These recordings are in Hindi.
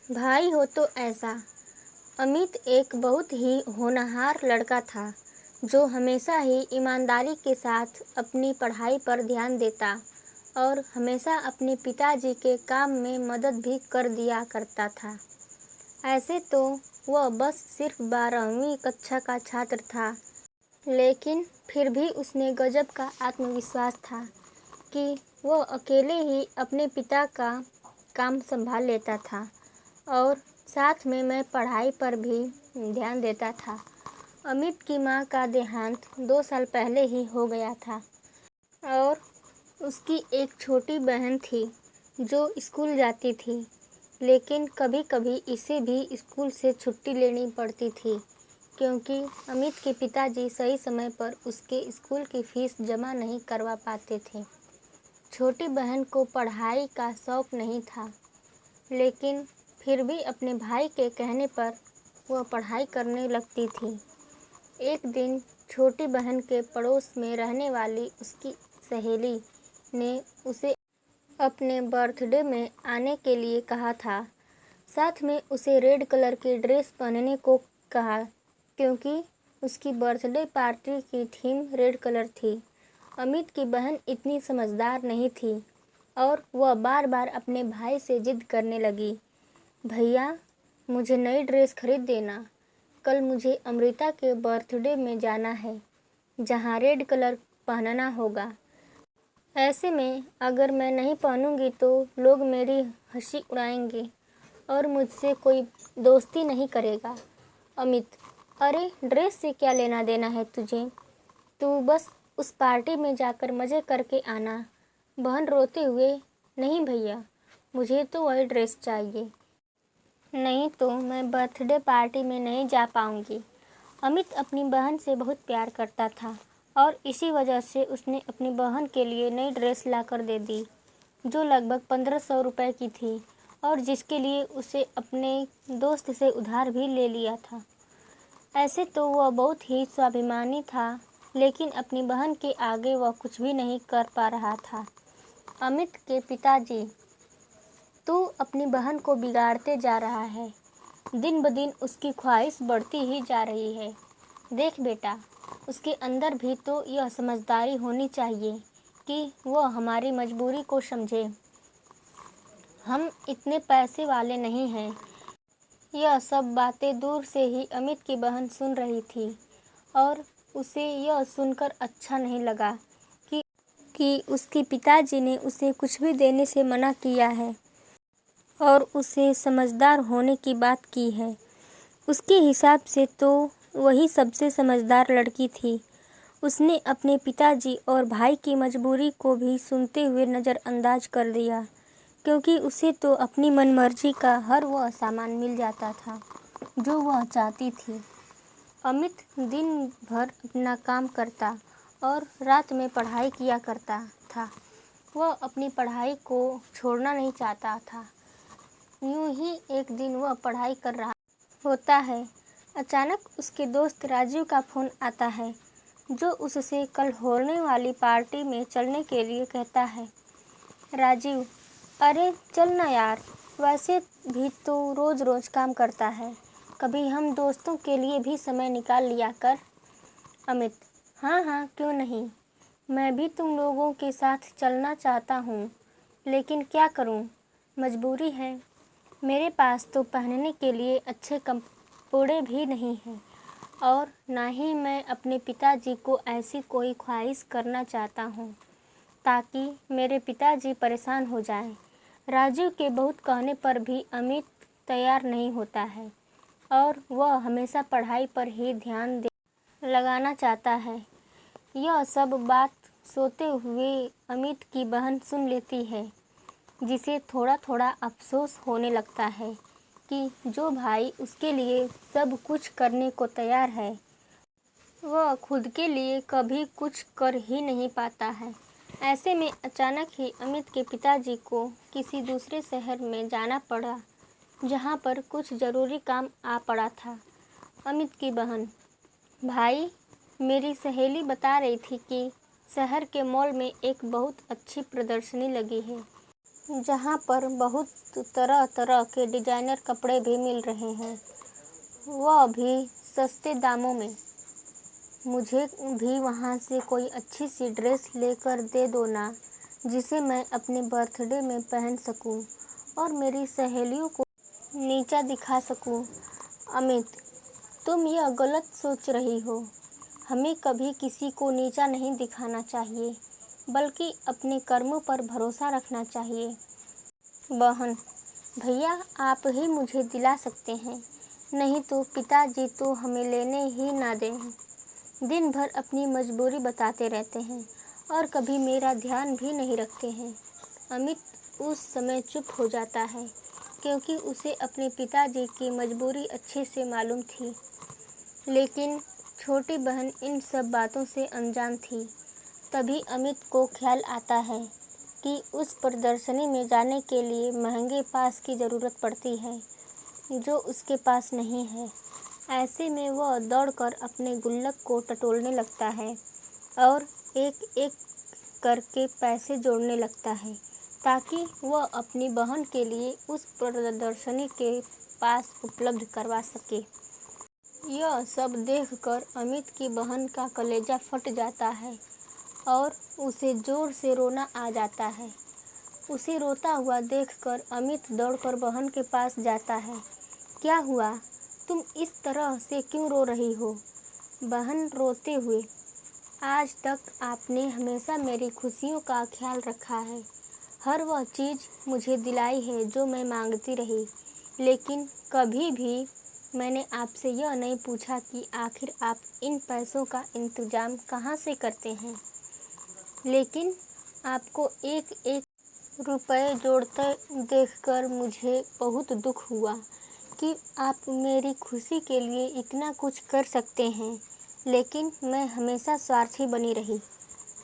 भाई हो तो ऐसा। अमित एक बहुत ही होनहार लड़का था जो हमेशा ही ईमानदारी के साथ अपनी पढ़ाई पर ध्यान देता और हमेशा अपने पिताजी के काम में मदद भी कर दिया करता था। ऐसे तो वह बस सिर्फ 12वीं कक्षा का छात्र था, लेकिन फिर भी उसमें गजब का आत्मविश्वास था कि वह अकेले ही अपने पिता का काम संभाल लेता था और साथ में मैं पढ़ाई पर भी ध्यान देता था। अमित की माँ का देहांत 2 साल पहले ही हो गया था और उसकी एक छोटी बहन थी जो स्कूल जाती थी, लेकिन कभी-कभी इसे भी स्कूल से छुट्टी लेनी पड़ती थी क्योंकि अमित के पिताजी सही समय पर उसके स्कूल की फीस जमा नहीं करवा पाते थे। छोटी बहन को पढ़ाई का शौक नहीं था, लेकिन फिर भी अपने भाई के कहने पर वह पढ़ाई करने लगती थी। एक दिन छोटी बहन के पड़ोस में रहने वाली उसकी सहेली ने उसे अपने बर्थडे में आने के लिए कहा था। साथ में उसे रेड कलर की ड्रेस पहनने को कहा क्योंकि उसकी बर्थडे पार्टी की थीम रेड कलर थी। अमित की बहन इतनी समझदार नहीं थी और वह बार-बार अपने भाई से जिद करने लगी, भैया मुझे नई ड्रेस खरीद देना, कल मुझे अमृता के बर्थडे में जाना है जहाँ रेड कलर पहनना होगा। ऐसे में अगर मैं नहीं पहनूंगी तो लोग मेरी हंसी उड़ाएंगे और मुझसे कोई दोस्ती नहीं करेगा। अमित, अरे ड्रेस से क्या लेना देना है तुझे, तू बस उस पार्टी में जाकर मज़े करके आना। बहन रोते हुए, नहीं भैया मुझे तो वही ड्रेस चाहिए, नहीं तो मैं बर्थडे पार्टी में नहीं जा पाऊंगी। अमित अपनी बहन से बहुत प्यार करता था और इसी वजह से उसने अपनी बहन के लिए नई ड्रेस लाकर दे दी जो लगभग 1500 रुपये की थी और जिसके लिए उसे अपने दोस्त से उधार भी ले लिया था। ऐसे तो वह बहुत ही स्वाभिमानी था, लेकिन अपनी बहन के आगे वह कुछ भी नहीं कर पा रहा था। अमित के पिताजी, तू अपनी बहन को बिगाड़ते जा रहा है, दिन ब दिन उसकी ख्वाहिश बढ़ती ही जा रही है। देख बेटा, उसके अंदर भी तो यह समझदारी होनी चाहिए कि वह हमारी मजबूरी को समझे। हम इतने पैसे वाले नहीं हैं। यह सब बातें दूर से ही अमित की बहन सुन रही थी और उसे यह सुनकर अच्छा नहीं लगा कि उसके पिताजी ने उसे कुछ भी देने से मना किया है और उसे समझदार होने की बात की है। उसके हिसाब से तो वही सबसे समझदार लड़की थी। उसने अपने पिताजी और भाई की मजबूरी को भी सुनते हुए नज़रअंदाज कर दिया क्योंकि उसे तो अपनी मनमर्जी का हर वह सामान मिल जाता था जो वह चाहती थी। अमित दिन भर अपना काम करता और रात में पढ़ाई किया करता था। वह अपनी पढ़ाई को छोड़ना नहीं चाहता था। यूं ही एक दिन वह पढ़ाई कर रहा होता है, अचानक उसके दोस्त राजीव का फ़ोन आता है जो उससे कल होने वाली पार्टी में चलने के लिए कहता है। राजीव, अरे चल ना यार, वैसे भी तो रोज़ रोज़ काम करता है, कभी हम दोस्तों के लिए भी समय निकाल लिया कर। अमित, हाँ हाँ क्यों नहीं, मैं भी तुम लोगों के साथ चलना चाहता हूँ, लेकिन क्या करूँ, मजबूरी है। मेरे पास तो पहनने के लिए अच्छे कपड़े भी नहीं हैं और ना ही मैं अपने पिताजी को ऐसी कोई ख्वाहिश करना चाहता हूँ ताकि मेरे पिताजी परेशान हो जाएं। राजीव के बहुत कहने पर भी अमित तैयार नहीं होता है और वह हमेशा पढ़ाई पर ही ध्यान लगाना चाहता है। यह सब बात सोते हुए अमित की बहन सुन लेती है, जिसे थोड़ा थोड़ा अफसोस होने लगता है कि जो भाई उसके लिए सब कुछ करने को तैयार है, वह खुद के लिए कभी कुछ कर ही नहीं पाता है। ऐसे में अचानक ही अमित के पिताजी को किसी दूसरे शहर में जाना पड़ा, जहाँ पर कुछ ज़रूरी काम आ पड़ा था। अमित की बहन, भाई मेरी सहेली बता रही थी कि शहर के मॉल में एक बहुत अच्छी प्रदर्शनी लगी है जहाँ पर बहुत तरह तरह के डिजाइनर कपड़े भी मिल रहे हैं, वह भी सस्ते दामों में। मुझे भी वहाँ से कोई अच्छी सी ड्रेस लेकर दे दो ना, जिसे मैं अपने बर्थडे में पहन सकूं और मेरी सहेलियों को नीचा दिखा सकूं। अमित, तुम यह गलत सोच रही हो। हमें कभी किसी को नीचा नहीं दिखाना चाहिए, बल्कि अपने कर्मों पर भरोसा रखना चाहिए। बहन, भैया आप ही मुझे दिला सकते हैं, नहीं तो पिताजी तो हमें लेने ही ना दें। दिन भर अपनी मजबूरी बताते रहते हैं और कभी मेरा ध्यान भी नहीं रखते हैं। अमित उस समय चुप हो जाता है, क्योंकि उसे अपने पिताजी की मजबूरी अच्छे से मालूम थी। लेकिन छोटी बहन इन सब बातों से अनजान थी। तभी अमित को ख्याल आता है कि उस प्रदर्शनी में जाने के लिए महंगे पास की ज़रूरत पड़ती है, जो उसके पास नहीं है। ऐसे में वह दौड़कर अपने गुल्लक को टटोलने लगता है और एक एक करके पैसे जोड़ने लगता है, ताकि वह अपनी बहन के लिए उस प्रदर्शनी के पास उपलब्ध करवा सके। यह सब देखकर अमित की बहन का कलेजा फट जाता है और उसे जोर से रोना आ जाता है। उसे रोता हुआ देखकर अमित दौड़कर बहन के पास जाता है। क्या हुआ? तुम इस तरह से क्यों रो रही हो? बहन रोते हुए, आज तक आपने हमेशा मेरी खुशियों का ख्याल रखा है। हर वह चीज़ मुझे दिलाई है जो मैं मांगती रही, लेकिन कभी भी मैंने आपसे यह नहीं पूछा कि आखिर आप इन पैसों का इंतजाम कहाँ से करते हैं। लेकिन आपको एक एक रुपए जोड़ते देखकर मुझे बहुत दुख हुआ कि आप मेरी खुशी के लिए इतना कुछ कर सकते हैं, लेकिन मैं हमेशा स्वार्थी बनी रही।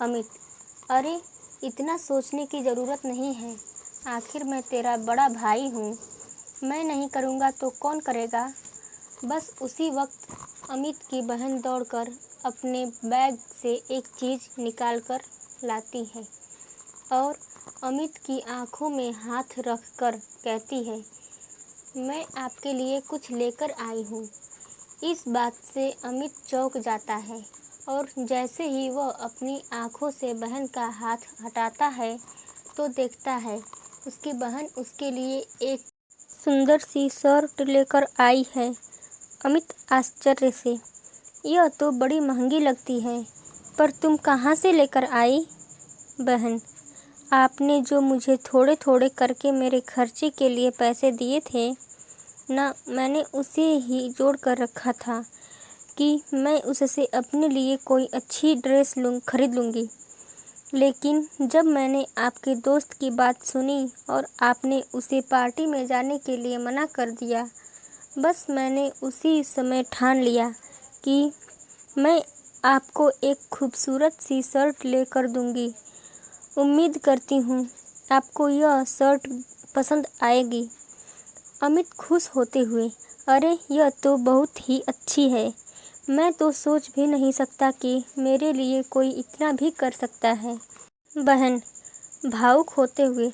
अमित, अरे इतना सोचने की ज़रूरत नहीं है। आखिर मैं तेरा बड़ा भाई हूँ। मैं नहीं करूँगा तो कौन करेगा? बस उसी वक्त अमित की बहन दौड़कर अपने बैग से एक चीज़ निकालकर लाती है और अमित की आंखों में हाथ रखकर कहती है, मैं आपके लिए कुछ लेकर आई हूँ। इस बात से अमित चौंक जाता है और जैसे ही वह अपनी आंखों से बहन का हाथ हटाता है तो देखता है उसकी बहन उसके लिए एक सुंदर सी शर्ट लेकर आई है। अमित आश्चर्य से, यह तो बड़ी महंगी लगती है, पर तुम कहाँ से लेकर आई? बहन, आपने जो मुझे थोड़े थोड़े करके मेरे खर्चे के लिए पैसे दिए थे ना, मैंने उसे ही जोड़ कर रखा था कि मैं उससे अपने लिए कोई अच्छी ड्रेस खरीद लूँगी। लेकिन जब मैंने आपके दोस्त की बात सुनी और आपने उसे पार्टी में जाने के लिए मना कर दिया, बस मैंने उसी समय ठान लिया कि मैं आपको एक खूबसूरत सी शर्ट लेकर दूँगी। उम्मीद करती हूँ आपको यह शर्ट पसंद आएगी। अमित खुश होते हुए, अरे यह तो बहुत ही अच्छी है। मैं तो सोच भी नहीं सकता कि मेरे लिए कोई इतना भी कर सकता है। बहन भावुक होते हुए,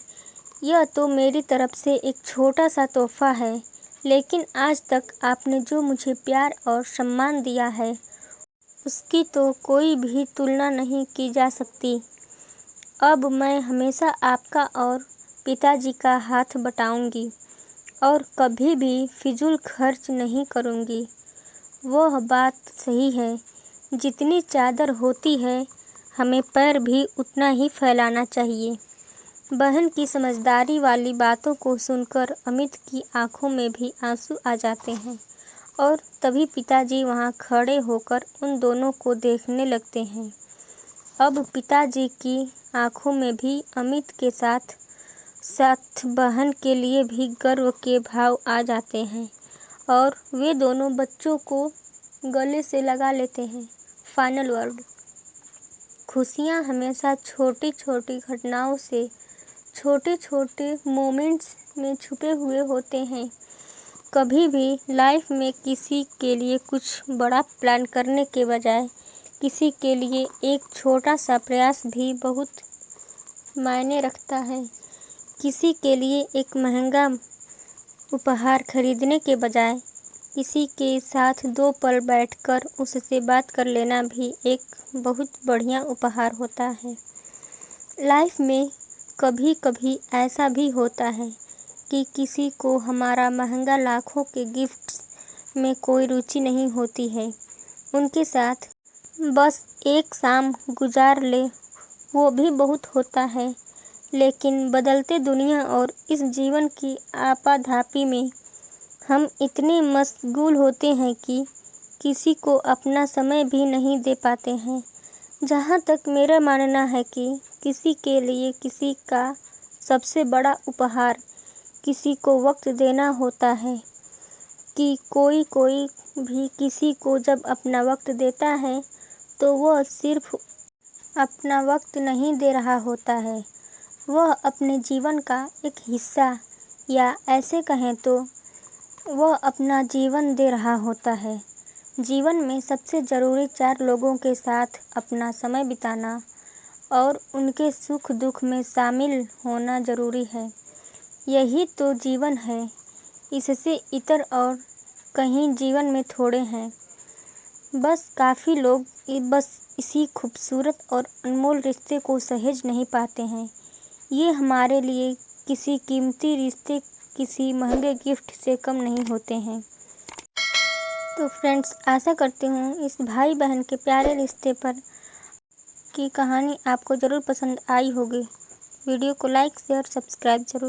यह तो मेरी तरफ से एक छोटा सा तोहफा है, लेकिन आज तक आपने जो मुझे प्यार और सम्मान दिया है, उसकी तो कोई भी तुलना नहीं की जा सकती। अब मैं हमेशा आपका और पिताजी का हाथ बटाऊंगी और कभी भी फिजूल खर्च नहीं करूंगी। वह बात सही है, जितनी चादर होती है हमें पैर भी उतना ही फैलाना चाहिए। बहन की समझदारी वाली बातों को सुनकर अमित की आंखों में भी आंसू आ जाते हैं और तभी पिताजी वहां खड़े होकर उन दोनों को देखने लगते हैं। अब पिताजी की आंखों में भी अमित के साथ साथ बहन के लिए भी गर्व के भाव आ जाते हैं और वे दोनों बच्चों को गले से लगा लेते हैं। Final word. खुशियाँ हमेशा छोटी छोटी घटनाओं से, छोटे छोटे मोमेंट्स में छुपे हुए होते हैं। कभी भी लाइफ में किसी के लिए कुछ बड़ा प्लान करने के बजाय किसी के लिए एक छोटा सा प्रयास भी बहुत मायने रखता है। किसी के लिए एक महंगा उपहार खरीदने के बजाय किसी के साथ 2 पल बैठकर उससे बात कर लेना भी एक बहुत बढ़िया उपहार होता है। लाइफ में कभी कभी ऐसा भी होता है कि किसी को हमारा महंगा लाखों के गिफ्ट्स में कोई रुचि नहीं होती है। उनके साथ बस एक शाम गुजार ले वो भी बहुत होता है। लेकिन बदलते दुनिया और इस जीवन की आपाधापी में हम इतने मशगूल होते हैं कि किसी को अपना समय भी नहीं दे पाते हैं। जहाँ तक मेरा मानना है कि किसी के लिए किसी का सबसे बड़ा उपहार किसी को वक्त देना होता है कि कोई भी किसी को जब अपना वक्त देता है तो वह सिर्फ अपना वक्त नहीं दे रहा होता है, वह अपने जीवन का एक हिस्सा या ऐसे कहें तो वह अपना जीवन दे रहा होता है। जीवन में सबसे ज़रूरी 4 लोगों के साथ अपना समय बिताना और उनके सुख दुख में शामिल होना ज़रूरी है। यही तो जीवन है, इससे इतर और कहीं जीवन में थोड़े हैं। बस काफ़ी लोग बस इसी खूबसूरत और अनमोल रिश्ते को सहेज नहीं पाते हैं। ये हमारे लिए किसी कीमती रिश्ते किसी महंगे गिफ्ट से कम नहीं होते हैं। तो फ्रेंड्स, आशा करती हूँ इस भाई बहन के प्यारे रिश्ते पर की कहानी आपको ज़रूर पसंद आई होगी। वीडियो को लाइक शेयर सब्सक्राइब ज़रूर